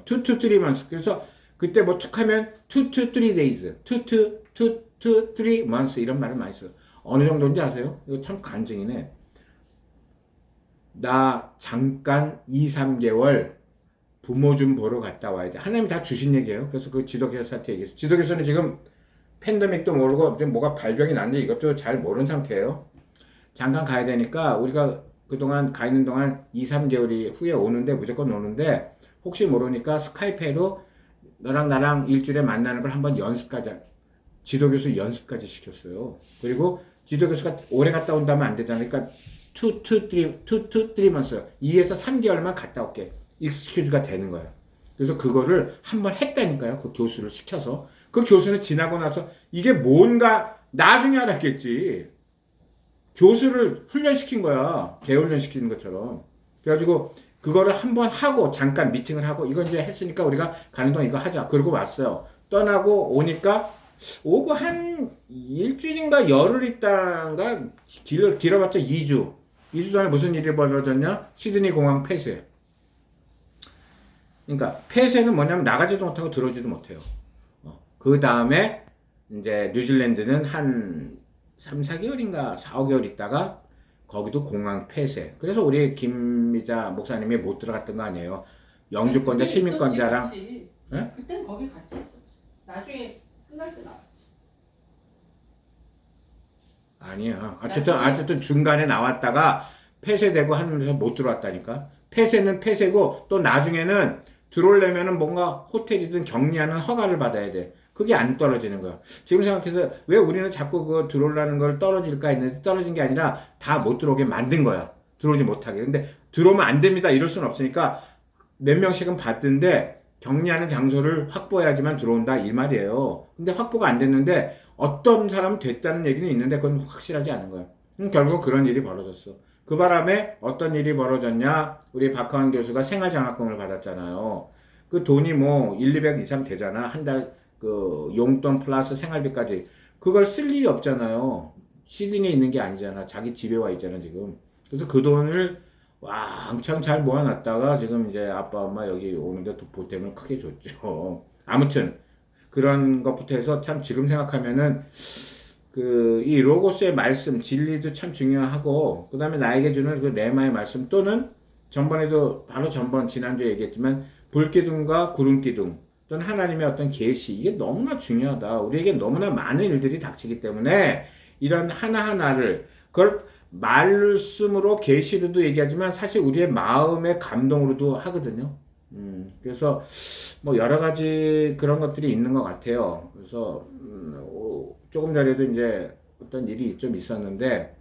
2 to 3 months. 그래서 그때 뭐 툭하면 2 to 3 days, 2 to 3 months 이런 말을 많이 써요. 어느 정도인지 아세요? 이거 참 간증이네. 나 잠깐 2, 3개월 부모 좀 보러 갔다 와야 돼. 하나님이 다 주신 얘기예요. 그래서 그 지도교사한테 얘기했어요. 지도교사는 지금 팬데믹도 모르고 지금 뭐가 발병이 났는데 이것도 잘 모르는 상태예요. 잠깐 가야 되니까 우리가 그동안 가 있는 동안 2, 3개월이 후에 오는데 무조건 오는데 혹시 모르니까 스카이페로 너랑 나랑 일주일에 만나는 걸 한번 연습까지 지도교수 연습까지 시켰어요. 그리고 지도교수가 오래 갔다 온다면 안 되잖아요. 그러니까 2 to 3 months 2에서 3개월만 갔다 올게. 익스큐즈가 되는 거예요. 그래서 그거를 한번 했다니까요. 그 교수를 시켜서. 그 교수는 지나고 나서 이게 뭔가 나중에 알았겠지. 교수를 훈련시킨 거야. 개훈련 시키는 것처럼. 그래가지고 그거를 한번 하고 잠깐 미팅을 하고 이거 이제 했으니까 우리가 가는 동안 이거 하자. 그러고 왔어요. 떠나고 오니까 오고 한 일주일인가 열흘 있다가 길어봤자 2주. 2주 동안에 무슨 일이 벌어졌냐? 시드니 공항 폐쇄. 그러니까 폐쇄는 뭐냐면 나가지도 못하고 들어오지도 못해요. 그 다음에 이제 뉴질랜드는 한 3, 4개월인가 4, 5개월 있다가 거기도 공항 폐쇄. 그래서 우리 김미자 목사님이 못 들어갔던 거 아니에요. 영주권자, 시민권자랑. 네? 그땐 거기 같이 있었지. 나중에 끝날 때 나왔지. 아니야. 어쨌든 중간에 나왔다가 폐쇄되고 하면서 못 들어왔다니까. 폐쇄는 폐쇄고 또 나중에는 들어오려면은 뭔가 호텔이든 격리하는 허가를 받아야 돼. 그게 안 떨어지는 거야. 지금 생각해서 왜 우리는 자꾸 그 들어오려는 걸 떨어질까 했는데 떨어진 게 아니라 다 못 들어오게 만든 거야. 들어오지 못하게. 근데 들어오면 안 됩니다. 이럴 수는 없으니까 몇 명씩은 받던데 격리하는 장소를 확보해야지만 들어온다 이 말이에요. 근데 확보가 안 됐는데 어떤 사람은 됐다는 얘기는 있는데 그건 확실하지 않은 거야. 결국 그런 일이 벌어졌어. 그 바람에 어떤 일이 벌어졌냐? 우리 박하원 교수가 생활장학금을 받았잖아요. 그 돈이 뭐 1, 200 이상 되잖아. 한 달 그 용돈 플러스 생활비까지. 그걸 쓸 일이 없잖아요. 시드니에 있는 게 아니잖아. 자기 집에 와 있잖아, 지금. 그래서 그 돈을 왕창 잘 모아놨다가 지금 이제 아빠, 엄마 여기 오는데 보탬을 크게 줬죠. 아무튼 그런 것부터 해서 참 지금 생각하면은 이 로고스의 말씀, 진리도 참 중요하고, 그 다음에 나에게 주는 그 레마의 말씀, 또는 바로 전번, 지난주에 얘기했지만, 불기둥과 구름기둥, 또는 하나님의 어떤 계시, 이게 너무나 중요하다. 우리에게 너무나 많은 일들이 닥치기 때문에, 이런 하나하나를, 그걸 말씀으로, 계시로도 얘기하지만, 사실 우리의 마음의 감동으로도 하거든요. 그래서, 뭐, 여러 가지 그런 것들이 있는 것 같아요. 그래서, 조금 전에도 이제 어떤 일이 좀 있었는데,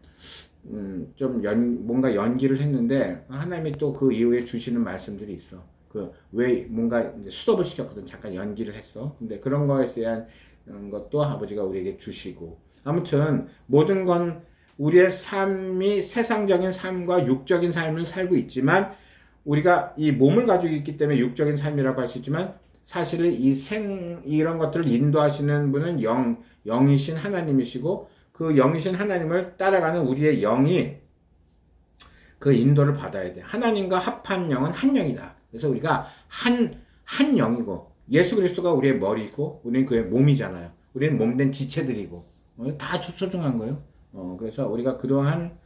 뭔가 연기를 했는데, 하나님이 또 그 이후에 주시는 말씀들이 있어. 왜 뭔가 이제 스톱을 시켰거든. 잠깐 연기를 했어. 근데 그런 거에 대한 것도 아버지가 우리에게 주시고. 아무튼, 모든 건 우리의 삶이 세상적인 삶과 육적인 삶을 살고 있지만, 우리가 이 몸을 가지고 있기 때문에 육적인 삶이라고 할 수 있지만, 사실은 이런 것들을 인도하시는 분은 영이신 하나님이시고, 그 영이신 하나님을 따라가는 우리의 영이 그 인도를 받아야 돼. 하나님과 합한 영은 한 영이다. 그래서 우리가 한 영이고, 예수 그리스도가 우리의 머리고, 우리는 그의 몸이잖아요. 우리는 몸된 지체들이고, 다 소중한 거예요. 그래서 우리가 그러한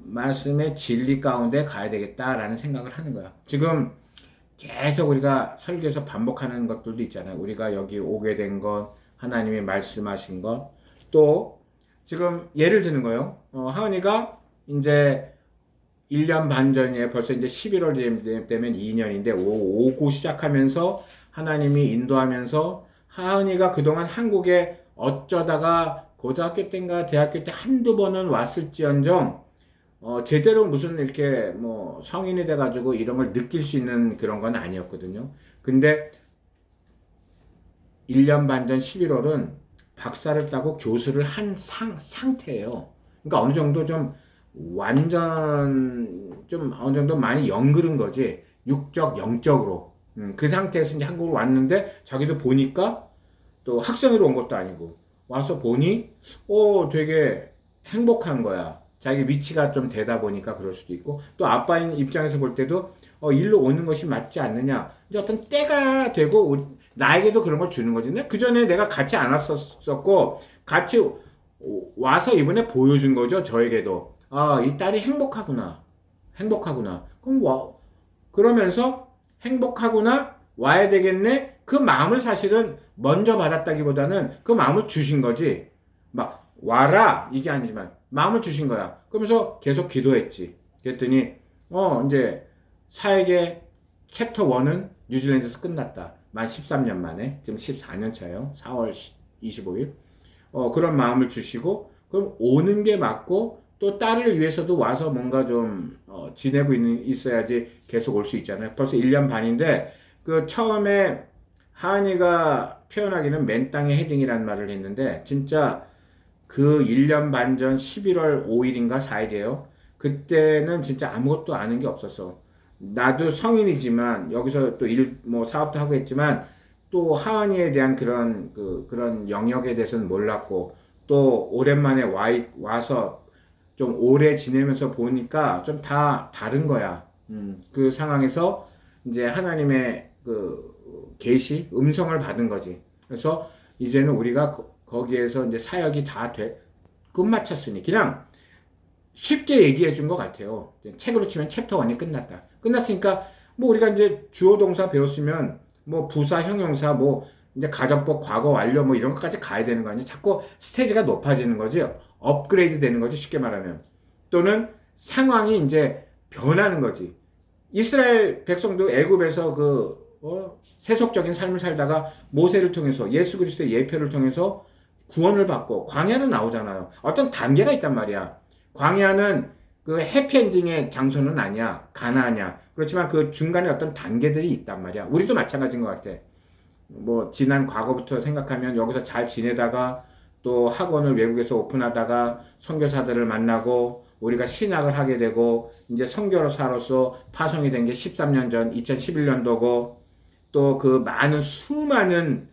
말씀의 진리 가운데 가야 되겠다라는 생각을 하는 거야. 지금 계속 우리가 설교에서 반복하는 것들도 있잖아요. 우리가 여기 오게 된 것, 하나님이 말씀하신 것, 또 지금 예를 드는 거예요. 하은이가 이제 1년 반 전에 벌써 이제 11월 되면 2년인데 오고 시작하면서 하나님이 인도하면서 하은이가 그동안 한국에 어쩌다가 고등학교 때인가 대학교 때 한두 번은 왔을지언정 제대로 무슨 이렇게 뭐 성인이 돼가지고 이런 걸 느낄 수 있는 그런 건 아니었거든요. 근데 1년 반 전 11월은 박사를 따고 교수를 한 상태예요. 그러니까 어느 정도 좀 어느 정도 많이 연그른 거지. 육적, 영적으로. 그 상태에서 이제 한국으로 왔는데 자기도 보니까 또 학생으로 온 것도 아니고 와서 보니 되게 행복한 거야. 자기 위치가 좀 되다 보니까 그럴 수도 있고, 또 아빠인 입장에서 볼 때도 일로 오는 것이 맞지 않느냐. 이제 어떤 때가 되고 나에게도 그런 걸 주는 거지. 그 전에 내가 같이 안 왔었고 같이 와서 이번에 보여준 거죠. 저에게도 이 딸이 행복하구나. 행복하구나. 그럼 그러면서 행복하구나 와야 되겠네. 그 마음을 사실은 먼저 받았다기보다는 그 마음을 주신 거지. 막 와라 이게 아니지만 마음을 주신 거야. 그러면서 계속 기도했지. 그랬더니 이제 사역의 챕터 1은 뉴질랜드에서 끝났다. 만 13년 만에 지금 14년 차예요. 4월 25일. 그런 마음을 주시고 그럼 오는 게 맞고 또 딸을 위해서도 와서 뭔가 좀 지내고 있어야지 계속 올 수 있잖아요. 벌써 1년 반인데 그 처음에 하은이가 표현하기는 맨 땅에 헤딩이라는 말을 했는데 진짜 그 1년 반 전 11월 5일인가 4일이에요. 그때는 진짜 아무것도 아는 게 없었어. 나도 성인이지만 여기서 또 사업도 하고 했지만 또 하은이에 대한 그런 영역에 대해서는 몰랐고 또 오랜만에 와서 좀 오래 지내면서 보니까 좀 다 다른 거야. 그 상황에서 이제 하나님의 그 계시, 음성을 받은 거지. 그래서 이제는 우리가 거기에서 이제 사역이 다 끝마쳤으니 그냥 쉽게 얘기해 준 것 같아요. 책으로 치면 챕터 1이 끝났다. 끝났으니까 뭐 우리가 이제 주어 동사 배웠으면 뭐 부사, 형용사, 뭐 이제 가정법, 과거 완료 뭐 이런 것까지 가야 되는 거 아니야? 자꾸 스테이지가 높아지는 거지. 업그레이드 되는 거지. 쉽게 말하면. 또는 상황이 이제 변하는 거지. 이스라엘 백성도 애굽에서 세속적인 삶을 살다가 모세를 통해서 예수 그리스도의 예표를 통해서 구원을 받고 광야는 나오잖아요. 어떤 단계가 있단 말이야. 광야는 그 해피엔딩의 장소는 아니야. 가나안이야. 그렇지만 그 중간에 어떤 단계들이 있단 말이야. 우리도 마찬가지인 것 같아. 뭐 지난 과거부터 생각하면 여기서 잘 지내다가 또 학원을 외국에서 오픈하다가 선교사들을 만나고 우리가 신학을 하게 되고 이제 선교사로서 파송이 된 게 13년 전 2011년도고 또 그 많은 수많은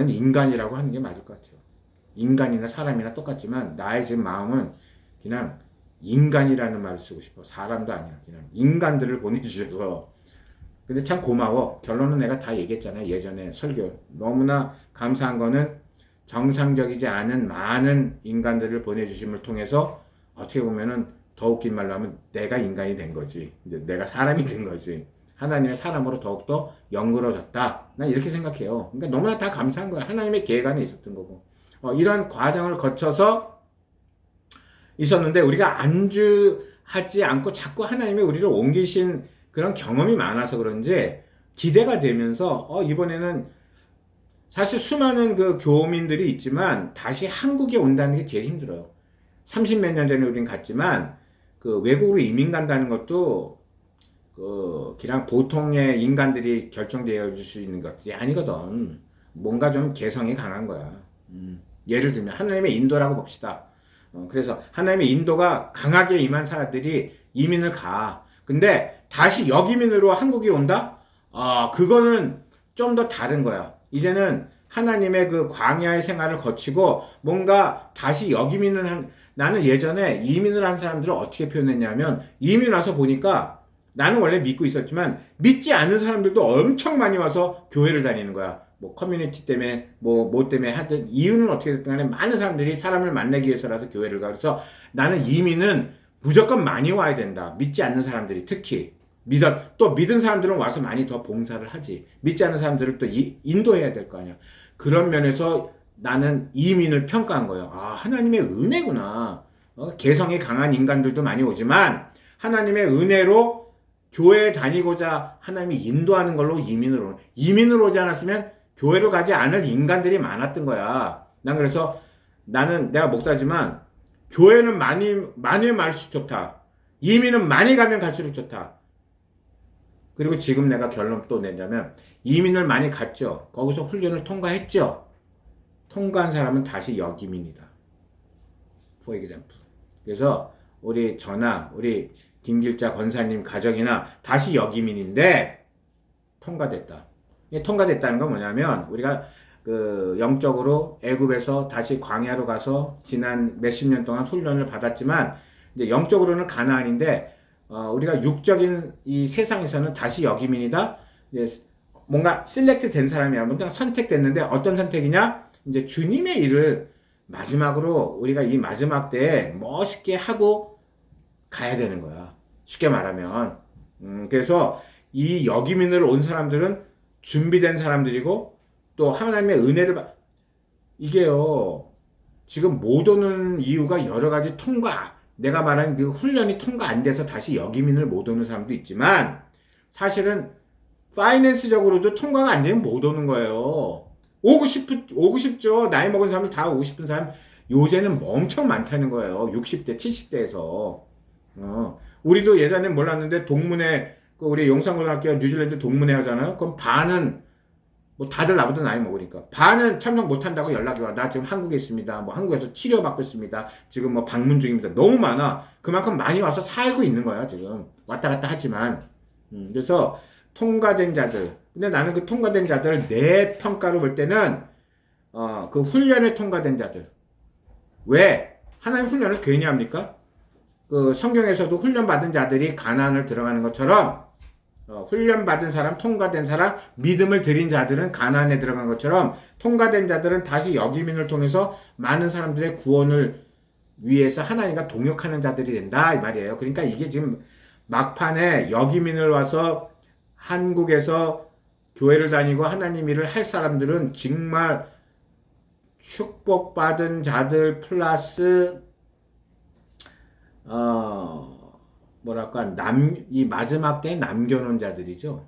인간이라고 하는 게 맞을 것 같아요. 인간이나 사람이나 똑같지만 나의 지금 마음은 그냥 인간이라는 말을 쓰고 싶어. 사람도 아니야. 그냥 인간들을 보내주셔서. 근데 참 고마워. 결론은 내가 다 얘기했잖아요. 예전에 설교. 너무나 감사한 거는 정상적이지 않은 많은 인간들을 보내주심을 통해서 어떻게 보면은 더 웃긴 말로 하면 내가 인간이 된 거지. 이제 내가 사람이 된 거지. 하나님의 사람으로 더욱더 연그러졌다. 난 이렇게 생각해요. 그러니까 너무나 다 감사한 거야. 하나님의 계획 안에 있었던 거고. 이런 과정을 거쳐서 있었는데 우리가 안주하지 않고 자꾸 하나님이 우리를 옮기신 그런 경험이 많아서 그런지 기대가 되면서 이번에는 사실 수많은 그 교민들이 있지만 다시 한국에 온다는 게 제일 힘들어요. 30몇 년 전에 우린 갔지만 그 외국으로 이민 간다는 것도 그냥 보통의 인간들이 결정되어 줄 수 있는 것들이 아니거든. 뭔가 좀 개성이 강한 거야. 예를 들면 하나님의 인도라고 봅시다. 그래서 하나님의 인도가 강하게 임한 사람들이 이민을 가. 근데 다시 역이민으로 한국에 온다? 그거는 좀 더 다른 거야. 이제는 하나님의 그 광야의 생활을 거치고 뭔가 다시 나는 예전에 이민을 한 사람들을 어떻게 표현했냐면 이민 와서 보니까 나는 원래 믿고 있었지만 믿지 않은 사람들도 엄청 많이 와서 교회를 다니는 거야. 뭐 커뮤니티 때문에 뭐 때문에 하든 이유는 어떻게 됐든 간에 많은 사람들이 사람을 만나기 위해서라도 교회를 가. 그래서 나는 이민은 무조건 많이 와야 된다. 믿지 않는 사람들이 특히 또 믿은 사람들은 와서 많이 더 봉사를 하지. 믿지 않는 사람들을 또 인도해야 될 거 아니야. 그런 면에서 나는 이민을 평가한 거예요. 하나님의 은혜구나. 개성이 강한 인간들도 많이 오지만 하나님의 은혜로 교회에 다니고자 하나님이 인도하는 걸로 이민을 오지 않았으면 교회로 가지 않을 인간들이 많았던 거야. 나는 내가 목사지만 교회는 많이 말수록 좋다. 이민은 많이 가면 갈수록 좋다. 그리고 지금 내가 결론 또 내자면 이민을 많이 갔죠. 거기서 훈련을 통과했죠. 통과한 사람은 다시 역이민이다. For example. 그래서 우리 우리 김길자 권사님 가정이나 다시 역이민인데 통과됐다. 통과됐다는 건 뭐냐면 우리가 영적으로 애굽에서 다시 광야로 가서 지난 몇십 년 동안 훈련을 받았지만 이제 영적으로는 가나안인데 우리가 육적인 이 세상에서는 다시 여기민이다. 이제 뭔가 실렉트 된 사람이야. 뭔가 선택됐는데 어떤 선택이냐? 이제 주님의 일을 마지막으로 우리가 이 마지막 때에 멋있게 하고 가야 되는 거야. 쉽게 말하면. 그래서 이 여기민으로 온 사람들은 준비된 사람들이고 또 하나님의 은혜를 이게요. 지금 못 오는 이유가 여러 가지 내가 말한 그 훈련이 통과 안 돼서 다시 여기민을 못 오는 사람도 있지만 사실은 파이낸스적으로도 통과가 안 되면 못 오는 거예요. 오고 싶죠. 나이 먹은 사람들 다 오고 싶은 사람 요새는 엄청 많다는 거예요. 60대, 70대에서. 우리도 예전에 몰랐는데 동문회, 우리 용산고등학교 뉴질랜드 동문회 하잖아요. 그럼 반은 뭐 다들 나보다 나이 먹으니까 반은 참석 못한다고 연락이 와. 나 지금 한국에 있습니다. 뭐 한국에서 치료받고 있습니다. 지금 뭐 방문 중입니다. 너무 많아. 그만큼 많이 와서 살고 있는 거야 지금. 왔다 갔다 하지만. 그래서 통과된 자들. 근데 나는 그 통과된 자들 내 평가로 볼 때는 그 훈련에 통과된 자들. 왜? 하나님 훈련을 괜히 합니까? 그 성경에서도 훈련받은 자들이 가나안을 들어가는 것처럼 훈련받은 사람, 통과된 사람, 믿음을 들인 자들은 가나안에 들어간 것처럼 통과된 자들은 다시 여기민을 통해서 많은 사람들의 구원을 위해서 하나님과 동역하는 자들이 된다 이 말이에요. 그러니까 이게 지금 막판에 여기민을 와서 한국에서 교회를 다니고 하나님 일을 할 사람들은 정말 축복받은 자들 플러스 뭐랄까 이 마지막 때 남겨놓은 자들이죠.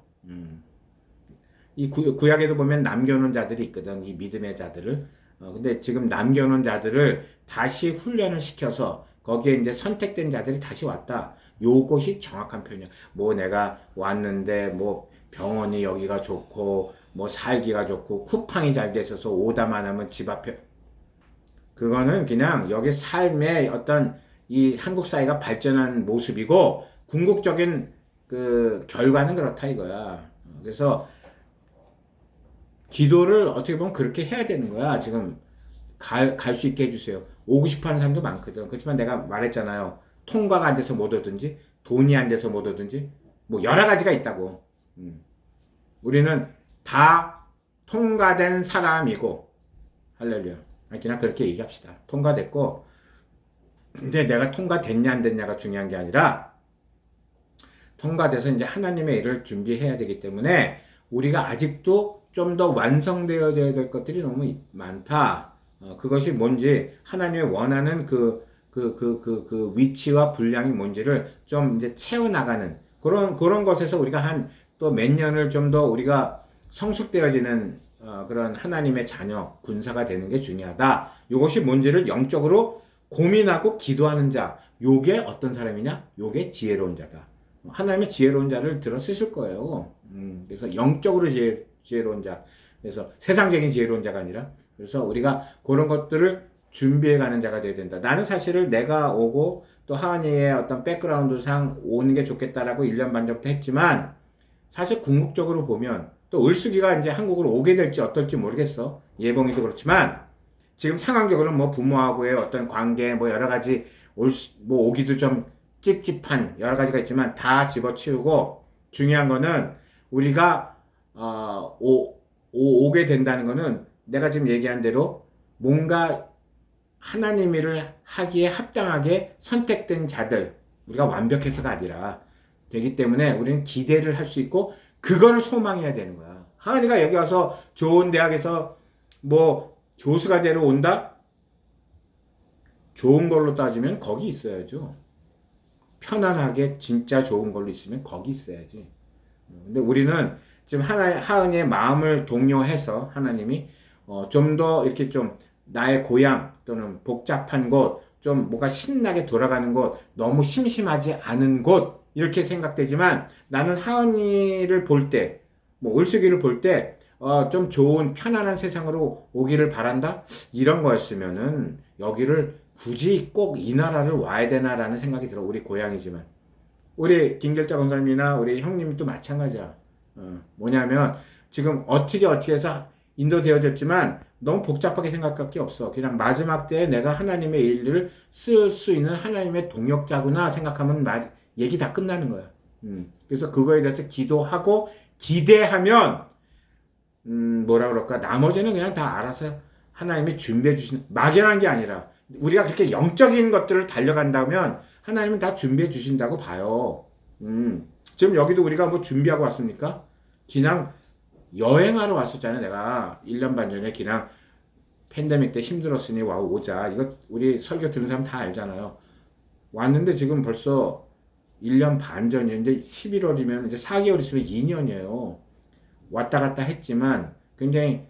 이 구약에도 보면 남겨놓은 자들이 있거든. 이 믿음의 자들을. 근데 지금 남겨놓은 자들을 다시 훈련을 시켜서 거기에 이제 선택된 자들이 다시 왔다. 요것이 정확한 표현이야. 뭐 내가 왔는데 뭐 병원이 여기가 좋고 뭐 살기가 좋고 쿠팡이 잘 돼서 오다만 하면 집 앞에 그거는 그냥 여기 삶의 어떤 이 한국 사회가 발전한 모습이고 궁극적인 그 결과는 그렇다 이거야. 그래서 기도를 어떻게 보면 그렇게 해야 되는 거야. 지금 갈 수 있게 해주세요. 오고 싶어 하는 사람도 많거든. 그렇지만 내가 말했잖아요. 통과가 안 돼서 못 오든지 돈이 안 돼서 못 오든지 뭐 여러 가지가 있다고. 우리는 다 통과된 사람이고 할렐루야. 그냥 그렇게 얘기합시다. 통과됐고 근데 내가 통과됐냐 안 됐냐가 중요한 게 아니라 통과돼서 이제 하나님의 일을 준비해야 되기 때문에 우리가 아직도 좀 더 완성되어져야 될 것들이 너무 많다. 그것이 뭔지 하나님의 원하는 그 위치와 분량이 뭔지를 좀 이제 채워나가는 그런 것에서 우리가 한 또 몇 년을 좀 더 우리가 성숙되어지는 그런 하나님의 자녀 군사가 되는 게 중요하다. 이것이 뭔지를 영적으로 고민하고 기도하는 자. 요게 어떤 사람이냐? 요게 지혜로운 자다. 하나님의 지혜로운 자를 들어 쓰실 거예요. 그래서 영적으로 지혜로운 자. 그래서 세상적인 지혜로운 자가 아니라 그래서 우리가 그런 것들을 준비해 가는 자가 되어야 된다. 나는 사실은 내가 오고 또 하은이의 어떤 백그라운드상 오는 게 좋겠다라고 1년 반 전부터 했지만 사실 궁극적으로 보면 또 을수기가 이제 한국으로 오게 될지 어떨지 모르겠어. 예봉이도 그렇지만 지금 상황적으로는 뭐 부모하고의 어떤 관계 뭐 여러 가지 뭐 오기도 좀 찝찝한 여러 가지가 있지만 다 집어치우고 중요한 거는 우리가 오게 된다는 거는 내가 지금 얘기한 대로 뭔가 하나님 일을 하기에 합당하게 선택된 자들 우리가 완벽해서가 아니라 되기 때문에 우리는 기대를 할 수 있고 그거를 소망해야 되는 거야. 하은이가 여기 와서 좋은 대학에서 뭐 교수가 되러 온다? 좋은 걸로 따지면 거기 있어야죠. 편안하게 진짜 좋은 걸로 있으면 거기 있어야지. 근데 우리는 지금 하은이의 마음을 동요해서 하나님이 좀 더 이렇게 좀 나의 고향 또는 복잡한 곳, 좀 뭔가 신나게 돌아가는 곳, 너무 심심하지 않은 곳 이렇게 생각되지만 나는 하은이를 볼 때, 뭐 을수기를 볼 때 좀 좋은 편안한 세상으로 오기를 바란다? 이런 거였으면은 여기를 굳이 꼭 이 나라를 와야 되나라는 생각이 들어. 우리 고향이지만. 우리 김결자 권사님이나 우리 형님도 마찬가지야. 뭐냐면 지금 어떻게 해서 인도되어졌지만 너무 복잡하게 생각할 게 없어. 그냥 마지막 때에 내가 하나님의 일을 쓸 수 있는 하나님의 동역자구나 생각하면 얘기 다 끝나는 거야. 그래서 그거에 대해서 기도하고 기대하면 뭐라 그럴까? 나머지는 그냥 다 알아서 하나님이 준비해 주신 막연한 게 아니라 우리가 그렇게 영적인 것들을 달려간다면 하나님은 다 준비해 주신다고 봐요. 지금 여기도 우리가 뭐 준비하고 왔습니까? 그냥 여행하러 왔었잖아요. 내가 1년 반 전에 그냥 팬데믹 때 힘들었으니 와 오자. 이거 우리 설교 듣는 사람 다 알잖아요. 왔는데 지금 벌써 1년 반 전이에요. 이제 11월이면 이제 4개월 있으면 2년이에요. 왔다 갔다 했지만 굉장히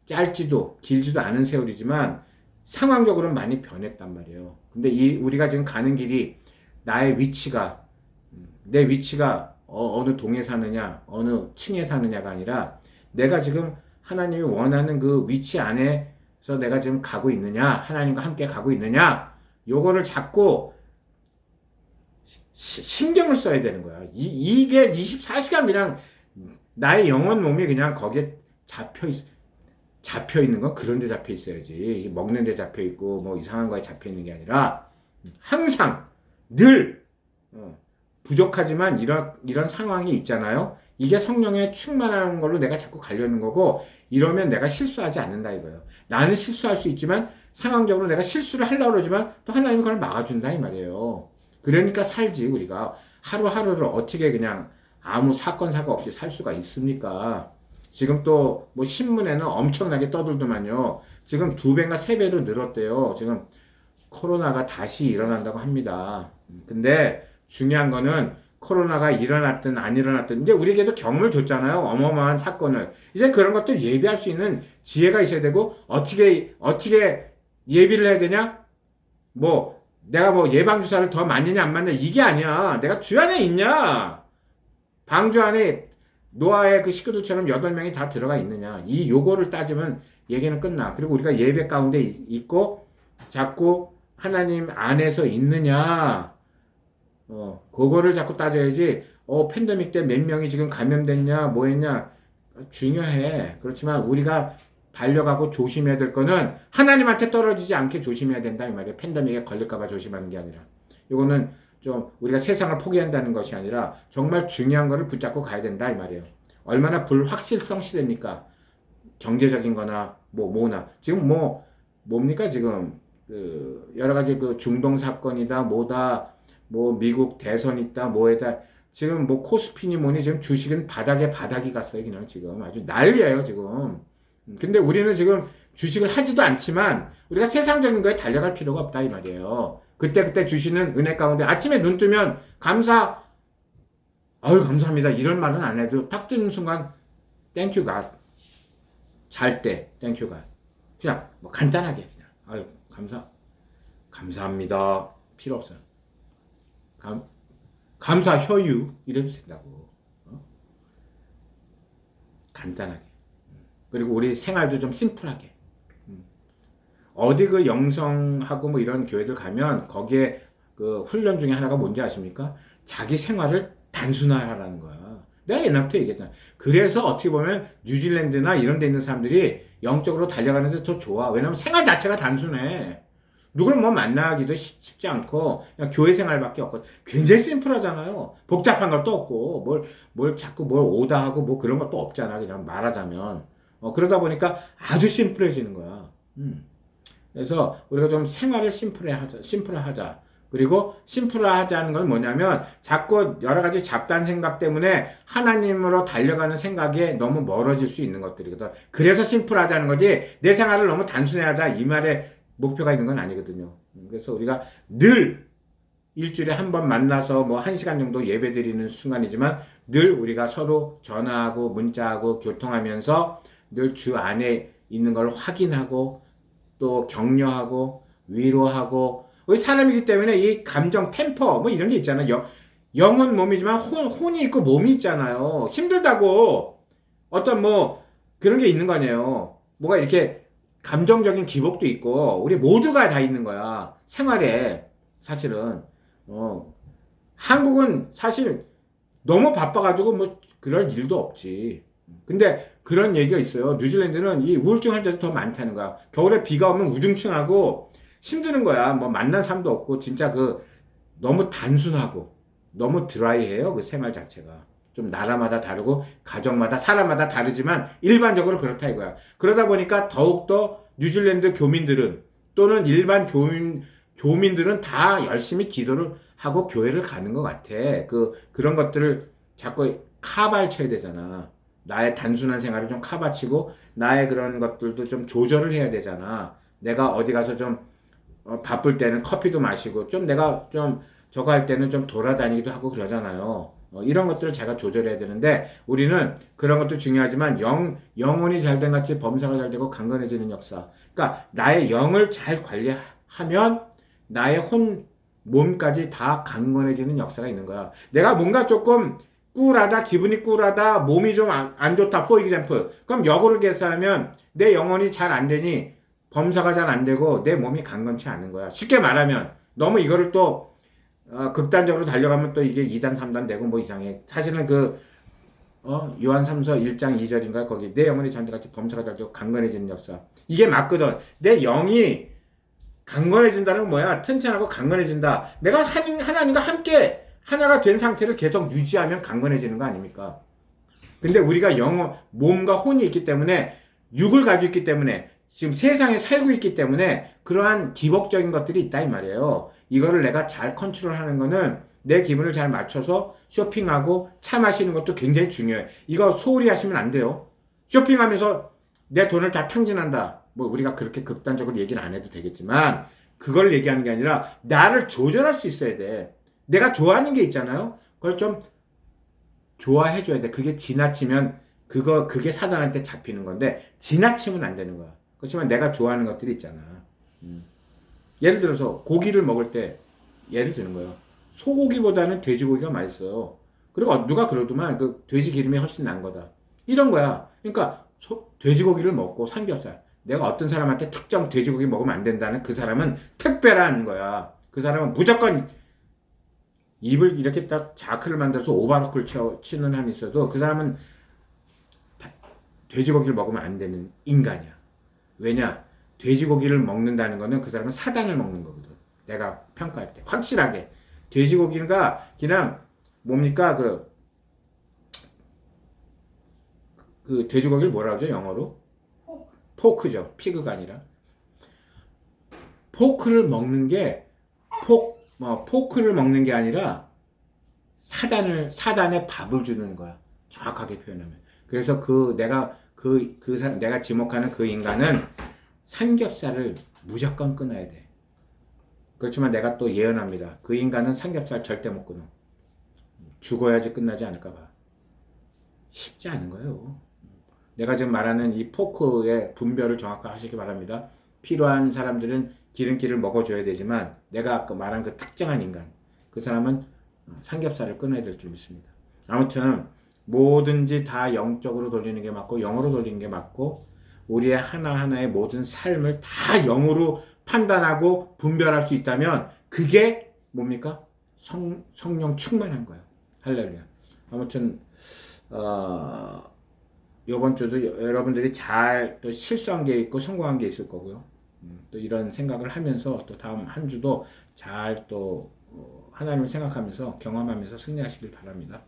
짧지도 길지도 않은 세월이지만 상황적으로는 많이 변했단 말이에요. 근데 우리가 지금 가는 길이 나의 위치가 내 위치가 어느 동에 사느냐 어느 층에 사느냐가 아니라 내가 지금 하나님이 원하는 그 위치 안에서 내가 지금 가고 있느냐 하나님과 함께 가고 있느냐 요거를 자꾸 신경을 써야 되는 거야. 이게 24시간 그냥 나의 영혼 몸이 그냥 거기에 잡혀 있는 건 그런 데 잡혀 있어야지. 먹는 데 잡혀 있고 뭐 이상한 거에 잡혀 있는 게 아니라 항상 늘 부족하지만 이런 상황이 있잖아요. 이게 성령의 충만한 걸로 내가 자꾸 가려는 거고 이러면 내가 실수하지 않는다 이거예요. 나는 실수할 수 있지만 상황적으로 내가 실수를 하려고 그러지만 또 하나님이 그걸 막아준다 이 말이에요. 그러니까 살지 우리가 하루하루를 어떻게 그냥 아무 사건 사고 없이 살 수가 있습니까? 지금 또 뭐 신문에는 엄청나게 떠들더만요. 지금 2배인가 3배로 늘었대요. 지금 코로나가 다시 일어난다고 합니다. 근데 중요한 거는 코로나가 일어났든 안 일어났든 이제 우리에게도 경험을 줬잖아요. 어마어마한 사건을. 이제 그런 것들 예비할 수 있는 지혜가 있어야 되고 어떻게 예비를 해야 되냐? 뭐 내가 뭐 예방주사를 더 맞느냐 안 맞느냐 이게 아니야. 내가 주 안에 있냐? 방주 안에 노아의 그 식구들처럼 8명이 다 들어가 있느냐. 이 요거를 따지면 얘기는 끝나. 그리고 우리가 예배 가운데 있고 자꾸 하나님 안에서 있느냐. 그거를 자꾸 따져야지. 팬데믹 때 몇 명이 지금 감염됐냐, 뭐 했냐. 중요해. 그렇지만 우리가 달려가고 조심해야 될 거는 하나님한테 떨어지지 않게 조심해야 된다 이 말이에요. 팬데믹에 걸릴까봐 조심하는 게 아니라. 이거는 좀 우리가 세상을 포기한다는 것이 아니라 정말 중요한 거를 붙잡고 가야 된다 이 말이에요. 얼마나 불확실성 시대입니까? 경제적인 거나 뭐나 지금 뭡니까 지금 그 여러 가지 그 중동 사건이다 뭐다 뭐 미국 대선 있다 뭐에다 지금 뭐 코스피니 뭐니 지금 주식은 바닥이 갔어요. 그냥 지금 아주 난리예요 지금. 근데 우리는 지금 주식을 하지도 않지만 우리가 세상적인 거에 달려갈 필요가 없다 이 말이에요. 그때 주시는 은혜 가운데 아침에 눈 뜨면 감사합니다 이런 말은 안 해도 딱 뜨는 순간 Thank you God. 잘 때 Thank you God. 그냥 뭐 간단하게 그냥 감사합니다 필요 없어요. 감사 효유 이래도 된다고. 간단하게. 그리고 우리 생활도 좀 심플하게. 어디 그 영성하고 뭐 이런 교회들 가면 거기에 그 훈련 중에 하나가 뭔지 아십니까? 자기 생활을 단순화하라는 거야. 내가 옛날부터 얘기했잖아. 그래서 어떻게 보면 뉴질랜드나 이런 데 있는 사람들이 영적으로 달려가는데 더 좋아. 왜냐면 생활 자체가 단순해. 누굴 뭐 만나기도 쉽지 않고 그냥 교회 생활밖에 없고 굉장히 심플하잖아요. 복잡한 것도 없고 뭘 자꾸 뭘 오다하고 뭐 그런 것도 없잖아. 그냥 말하자면 그러다 보니까 아주 심플해지는 거야. 그래서 우리가 좀 생활을 심플하자. 그리고 심플하자는 건 뭐냐면 자꾸 여러 가지 잡다한 생각 때문에 하나님으로 달려가는 생각에 너무 멀어질 수 있는 것들이거든. 그래서 심플하자는 거지 내 생활을 너무 단순해하자 이 말에 목표가 있는 건 아니거든요. 그래서 우리가 늘 일주일에 한 번 만나서 뭐 1시간 정도 예배 드리는 순간이지만 늘 우리가 서로 전화하고 문자하고 교통하면서 늘 주 안에 있는 걸 확인하고 또 격려하고 위로하고 우리 사람이기 때문에 이 감정 템퍼 뭐 이런 게 있잖아요. 영은 몸이지만 혼이 있고 몸이 있잖아요. 힘들다고 어떤 뭐 그런 게 있는 거 아니에요. 뭐가 이렇게 감정적인 기복도 있고 우리 모두가 다 있는 거야. 생활에 사실은 한국은 사실 너무 바빠가지고 뭐 그럴 일도 없지. 근데 그런 얘기가 있어요. 뉴질랜드는 이 우울증 환자도 더 많다는 거야. 겨울에 비가 오면 우중충하고 힘드는 거야. 뭐 만난 사람도 없고 진짜 그 너무 단순하고 너무 드라이해요. 그 생활 자체가. 좀 나라마다 다르고 가정마다 사람마다 다르지만 일반적으로 그렇다 이거야. 그러다 보니까 더욱더 뉴질랜드 교민들은 또는 일반 교민들은 다 열심히 기도를 하고 교회를 가는 것 같아. 그런 것들을 자꾸 카바를 쳐야 되잖아. 나의 단순한 생활을 좀 카바치고 나의 그런 것들도 좀 조절을 해야 되잖아. 내가 어디 가서 좀 바쁠 때는 커피도 마시고 좀 내가 좀 저거 할 때는 좀 돌아다니기도 하고 그러잖아요. 이런 것들을 제가 조절해야 되는데 우리는 그런 것도 중요하지만 영혼이 잘된 같이 범사가 잘 되고 강건해지는 역사. 그러니까 나의 영을 잘 관리하면 나의 몸까지 다 강건해지는 역사가 있는 거야. 내가 뭔가 조금 꿀하다, 기분이 꿀하다, 몸이 좀 안 좋다, for example. 그럼 역으로 계산하면 내 영혼이 잘 안 되니 범사가 잘 안 되고 내 몸이 강건치 않은 거야. 쉽게 말하면 너무 이거를 또 극단적으로 달려가면 또 이게 2단, 3단 되고 뭐 이상해. 사실은 요한 3서 1장 2절인가 거기 내 영혼이 잔디같이 범사가 잘 되고 강건해지는 역사. 이게 맞거든. 내 영이 강건해진다는 건 뭐야? 튼튼하고 강건해진다. 내가 하나님과 함께 하나가 된 상태를 계속 유지하면 강건해지는 거 아닙니까? 근데 우리가 몸과 혼이 있기 때문에 육을 가지고 있기 때문에 지금 세상에 살고 있기 때문에 그러한 기복적인 것들이 있다 이 말이에요. 이거를 내가 잘 컨트롤하는 거는 내 기분을 잘 맞춰서 쇼핑하고 차 마시는 것도 굉장히 중요해. 이거 소홀히 하시면 안 돼요. 쇼핑하면서 내 돈을 다 탕진한다. 뭐 우리가 그렇게 극단적으로 얘기는 안 해도 되겠지만 그걸 얘기하는 게 아니라 나를 조절할 수 있어야 돼. 내가 좋아하는 게 있잖아요. 그걸 좀 좋아해줘야 돼. 그게 지나치면 그게 사단한테 잡히는 건데 지나치면 안 되는 거야. 그렇지만 내가 좋아하는 것들이 있잖아. 예를 들어서 고기를 먹을 때 예를 드는 거예요. 소고기보다는 돼지고기가 맛있어요. 그리고 누가 그러더만 그 돼지 기름이 훨씬 난 거다. 이런 거야. 그러니까 돼지고기를 먹고 삼겹살. 내가 어떤 사람한테 특정 돼지고기 먹으면 안 된다는 그 사람은 특별한 거야. 그 사람은 무조건 입을 이렇게 딱 자크를 만들어서 오바로크를 치는 한이 있어도 그 사람은 돼지고기를 먹으면 안 되는 인간이야. 왜냐? 돼지고기를 먹는다는 거는 그 사람은 사단을 먹는 거거든. 내가 평가할 때. 확실하게. 돼지고기가 그냥 뭡니까? 그 돼지고기를 뭐라 그러죠? 영어로? 포크죠. 피그가 아니라. 포크를 먹는 게 포크를 먹는 게 아니라 사단에 밥을 주는 거야. 정확하게 표현하면. 그래서 내가 지목하는 그 인간은 삼겹살을 무조건 끊어야 돼. 그렇지만 내가 또 예언합니다. 그 인간은 삼겹살 절대 못 끊어. 죽어야지 끝나지 않을까 봐. 쉽지 않은 거예요. 내가 지금 말하는 이 포크의 분별을 정확하게 하시기 바랍니다. 필요한 사람들은 기름기를 먹어줘야 되지만 내가 아까 말한 그 특정한 인간, 그 사람은 삼겹살을 끊어야 될 줄 믿습니다. 아무튼 뭐든지 다 영적으로 돌리는 게 맞고 영으로 돌리는 게 맞고 우리의 하나하나의 모든 삶을 다 영으로 판단하고 분별할 수 있다면 그게 뭡니까? 성령 충만한 거예요. 할렐루야. 아무튼 이번 주도 여러분들이 잘 또 실수한 게 있고 성공한 게 있을 거고요. 또 이런 생각을 하면서 또 다음 한 주도 잘 또 하나님을 생각하면서 경험하면서 승리하시길 바랍니다.